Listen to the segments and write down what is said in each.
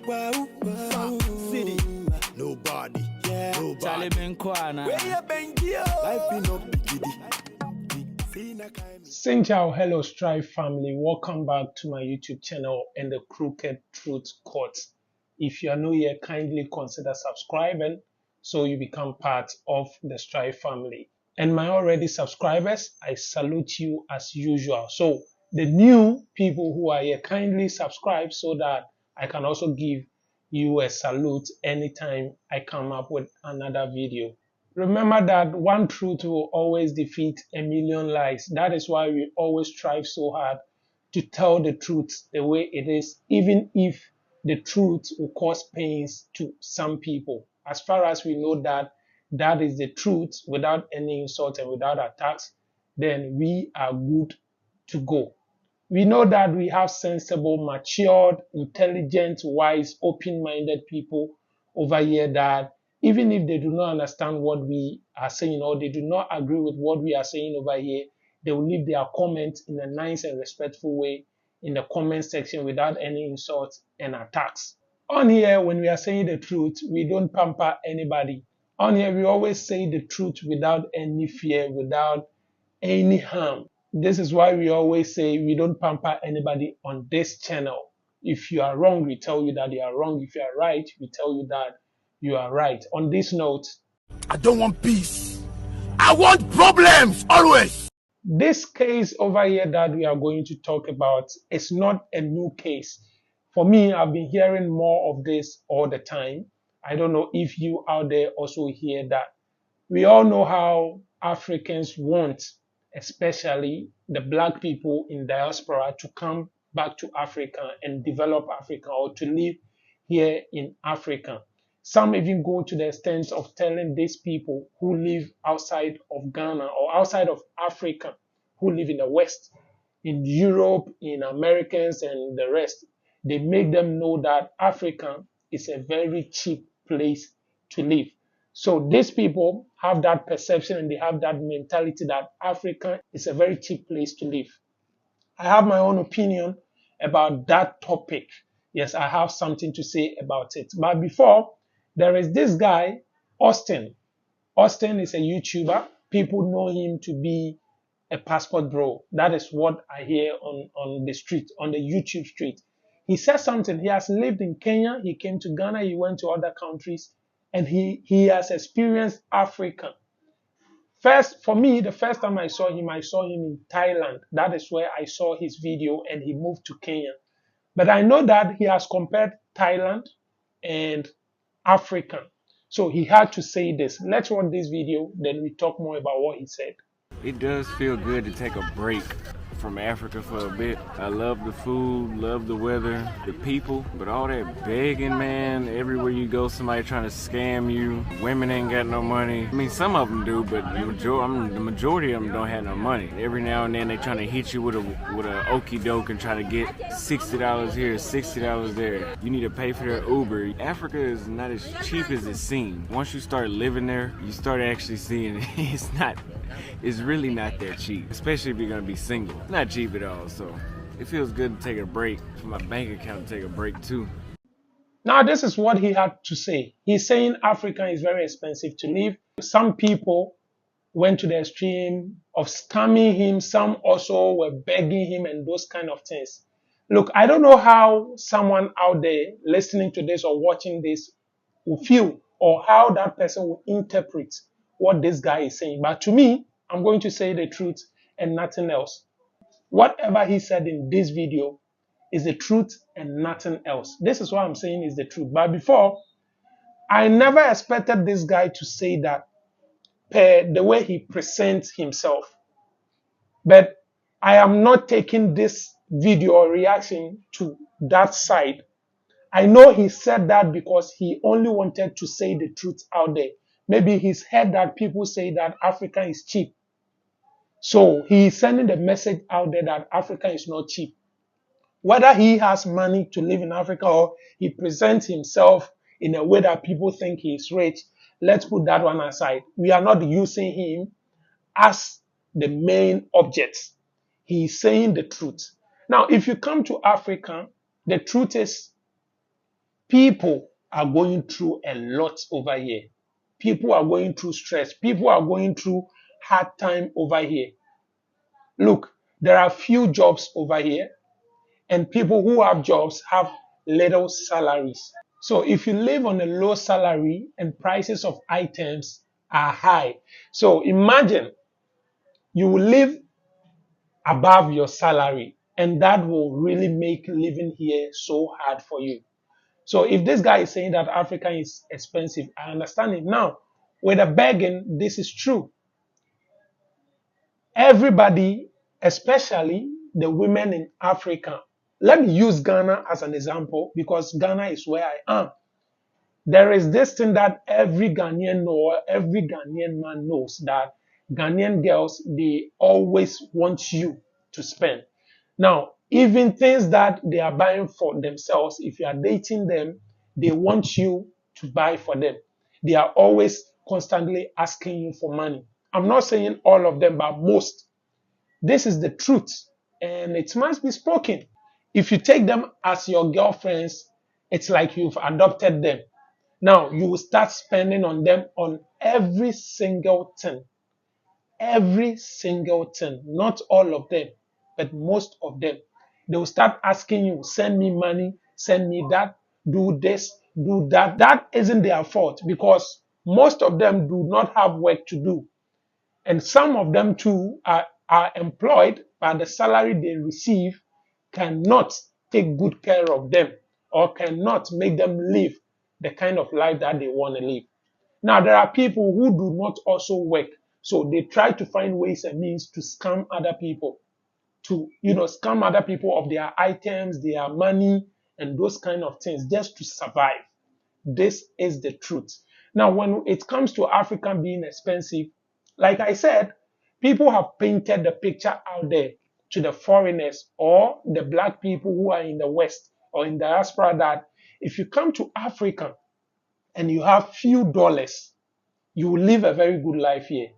Wow, wow. City. Nobody. Yeah. Nobody. Charlie Benkwana. Where you been, yo? Life in up biggie. Xin Chao, hello Strive family, welcome back to my YouTube channel and the Crooked Truth Court. If you are new here, kindly consider subscribing so you become part of the Strive family. And my already subscribers, I salute you as usual. So the new people who are here, kindly subscribe so that I can also give you a salute anytime I come up with another video. Remember that one truth will always defeat a million lies. That is why we always strive so hard to tell the truth the way it is, even if the truth will cause pains to some people. As far as we know that that is the truth without any insult and without attacks, then we are good to go. We know that we have sensible, matured, intelligent, wise, open-minded people over here that even if they do not understand what we are saying or they do not agree with what we are saying over here, they will leave their comments in a nice and respectful way in the comment section without any insults and attacks. On here, when we are saying the truth, we don't pamper anybody. On here, we always say the truth without any fear, without any harm. This is why we always say we don't pamper anybody on this channel. If you are wrong, we tell you that you are wrong. If you are right, we tell you that you are right. On this note, I don't want peace. I want problems always. this case over here that we are going to talk about is not a new case. For me, I've been hearing more of this all the time. I don't know if you out there also hear that. We all know how Africans want, especially the black people in diaspora, to come back to Africa and develop Africa or to live here in Africa. Some even go to the extent of telling these people who live outside of Ghana or outside of Africa, who live in the West, in Europe, in Americans and the rest, they make them know that Africa is a very cheap place to live. So these people have that perception and they have that mentality that Africa is a very cheap place to live. I have my own opinion about that topic. Yes, I have something to say about it. But before, there is this guy, Austin. Austin is a YouTuber. People know him to be a passport bro. That is what I hear on the street, on the YouTube street. He says something. He has lived in Kenya. He came to Ghana. He went to other countries. And he has experienced Africa. First, for me, the first time I saw him in Thailand. That is where I saw his video and he moved to Kenya. But I know that he has compared Thailand and Africa. So he had to say this. Let's watch this video, then we talk more about what he said. It does feel good to take a break from Africa for a bit. I love the food, love the weather, the people, but all that begging, man, everywhere you go, somebody trying to scam you. Women ain't got no money. I mean, some of them do, but the majority of them don't have no money. Every now and then they trying to hit you with a okie doke and try to get $60 here, $60 there. You need to pay for their Uber. Africa is not as cheap as it seems. Once you start living there, you start actually seeing it's really not that cheap, especially if you're gonna be single. Not cheap at all, so it feels good to take a break. For my bank account to take a break too. Now, this is what he had to say. He's saying Africa is very expensive to live. Some people went to the extreme of scamming him. Some also were begging him and those kind of things. Look, I don't know how someone out there listening to this or watching this will feel or how that person will interpret what this guy is saying. But to me, I'm going to say the truth and nothing else. Whatever he said in this video is the truth and nothing else. This is what I'm saying is the truth. But before, I never expected this guy to say that per the way he presents himself. But I am not taking this video or reaction to that side. I know he said that because he only wanted to say the truth out there. Maybe he's heard that people say that Africa is cheap. So he is sending the message out there that Africa is not cheap. Whether he has money to live in Africa or he presents himself in a way that people think he is rich, let's put that one aside. We are not using him as the main object. He is saying the truth. Now, if you come to Africa, the truth is People are going through a lot over here. People are going through stress. People are going through hard time over here. Look, there are few jobs over here, and people who have jobs have little salaries. So if you live on a low salary and prices of items are high, so imagine you will live above your salary, and that will really make living here so hard for you. So if this guy is saying that Africa is expensive, I understand it. Now, with the begging, this is true. Everybody, especially the women in Africa, let me use Ghana as an example because Ghana is where I am. There is this thing that every Ghanaian knows, every Ghanaian man knows that Ghanaian girls, they always want you to spend. Now, even things that they are buying for themselves, if you are dating them, they want you to buy for them. They are always constantly asking you for money. I'm not saying all of them, but most. This is the truth, and it must be spoken. If you take them as your girlfriends, it's like you've adopted them. Now, you will start spending on them on every single thing. Every single thing. Not all of them, but most of them. They will start asking you, send me money, send me that, do this, do that. That isn't their fault because most of them do not have work to do. And some of them too are employed, but the salary they receive cannot take good care of them or cannot make them live the kind of life that they want to live. Now, there are people who do not also work. So they try to find ways and means to scam other people, to, scam other people of their items, their money, and those kind of things just to survive. This is the truth. Now, when it comes to Africa being expensive, like I said, people have painted the picture out there to the foreigners or the black people who are in the West or in diaspora that if you come to Africa and you have few dollars, you will live a very good life here.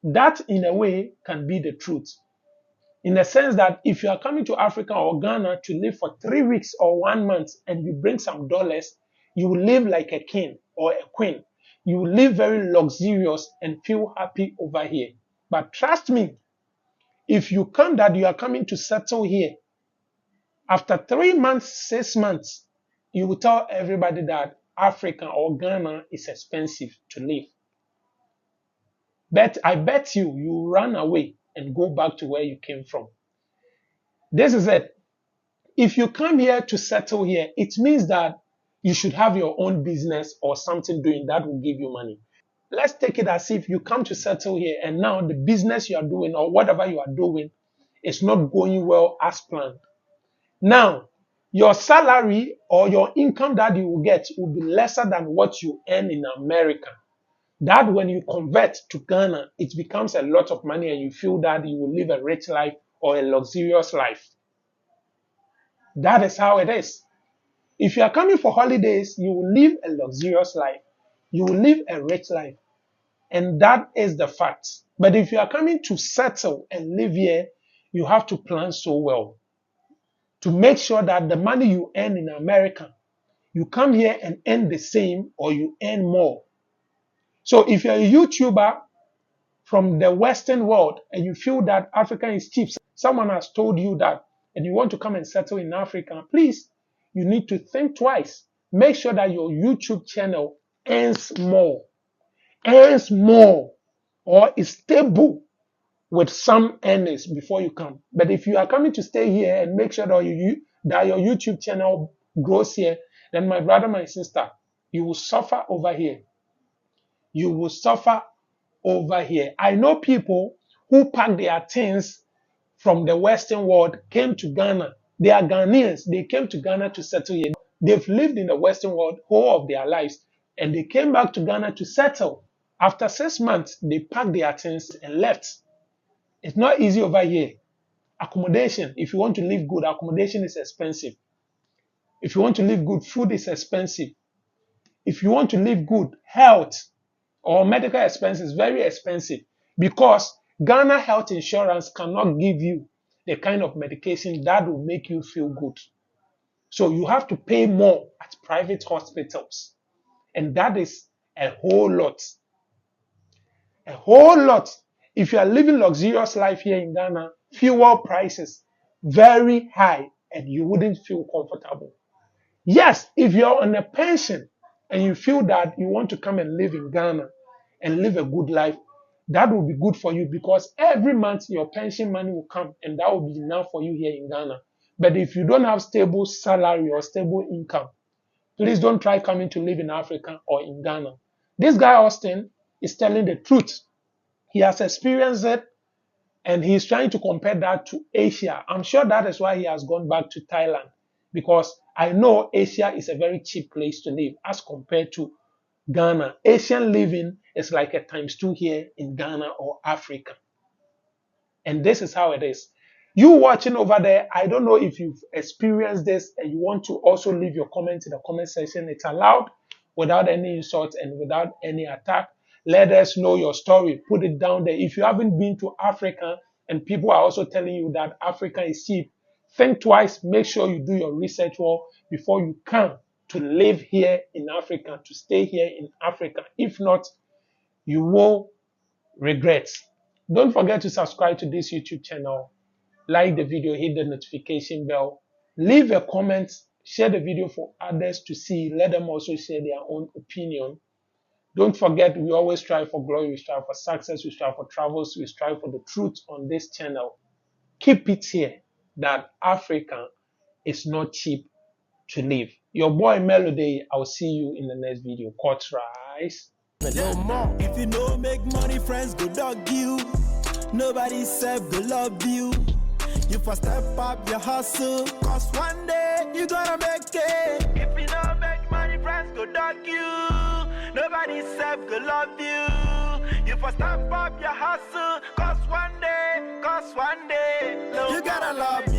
That, in a way, can be the truth. In the sense that if you are coming to Africa or Ghana to live for 3 weeks or 1 month and you bring some dollars, you will live like a king or a queen. You will live very luxurious and feel happy over here. But trust me, if you come that you are coming to settle here, after 3 months, 6 months, you will tell everybody that Africa or Ghana is expensive to live. But I bet you run away and go back to where you came from. This is it. If you come here to settle here, it means that you should have your own business or something doing that will give you money. Let's take it as if you come to settle here and now the business you are doing or whatever you are doing is not going well as planned. Now, your salary or your income that you will get will be lesser than what you earn in America. That when you convert to Ghana, it becomes a lot of money and you feel that you will live a rich life or a luxurious life. That is how it is. If you are coming for holidays, you will live a luxurious life. You will live a rich life. And that is the fact. But if you are coming to settle and live here, you have to plan so well to make sure that the money you earn in America, you come here and earn the same or you earn more. So if you're a YouTuber from the Western world and you feel that Africa is cheap, someone has told you that, and you want to come and settle in Africa, please, you need to think twice. Make sure that your YouTube channel earns more, or is stable with some earnings before you come. But if you are coming to stay here and make sure that your YouTube channel grows here, then my brother, my sister, you will suffer over here. You will suffer over here. I know people who packed their things from the Western world, came to Ghana. They are Ghanaians. They came to Ghana to settle here. They've lived in the Western world whole of their lives, and they came back to Ghana to settle. After 6 months, they packed their things and left. It's not easy over here. Accommodation, if you want to live good, accommodation is expensive. If you want to live good, food is expensive. If you want to live good, health or medical expenses, very expensive, because Ghana health insurance cannot give you the kind of medication that will make you feel good. So you have to pay more at private hospitals. And that is a whole lot. A whole lot. If you are living luxurious life here in Ghana, fuel prices very high and you wouldn't feel comfortable. Yes, if you're on a pension and you feel that you want to come and live in Ghana and live a good life, that will be good for you because every month your pension money will come and that will be enough for you here in Ghana. But if you don't have stable salary or stable income, please don't try coming to live in Africa or in Ghana. This guy, Austin, is telling the truth. He has experienced it and he's trying to compare that to Asia. I'm sure that is why he has gone back to Thailand because I know Asia is a very cheap place to live as compared to Ghana. Asian living is like a ×2 here in Ghana or Africa. And this is how it is. You watching over there, I don't know if you've experienced this and you want to also leave your comments in the comment section. It's allowed without any insult and without any attack. Let us know your story. Put it down there. If you haven't been to Africa and people are also telling you that Africa is cheap, think twice. Make sure you do your research well before you come to live here in Africa, to stay here in Africa. If not, you will regret. Don't forget to subscribe to this YouTube channel. Like the video, hit the notification bell. Leave a comment. Share the video for others to see. Let them also share their own opinion. Don't forget, we always strive for glory, we strive for success, we strive for travels, we strive for the truth on this channel. Keep it here that Africa is not cheap to live. Your boy Melody, I'll see you in the next video. Cut rise. No more. If you know make money, friends go dog you. Nobody said go love you. You first step up your hustle, cause one day you gonna make it. If you know make money, friends go dog you. Nobody said go love you. You first step up your hustle, cause one day you gotta love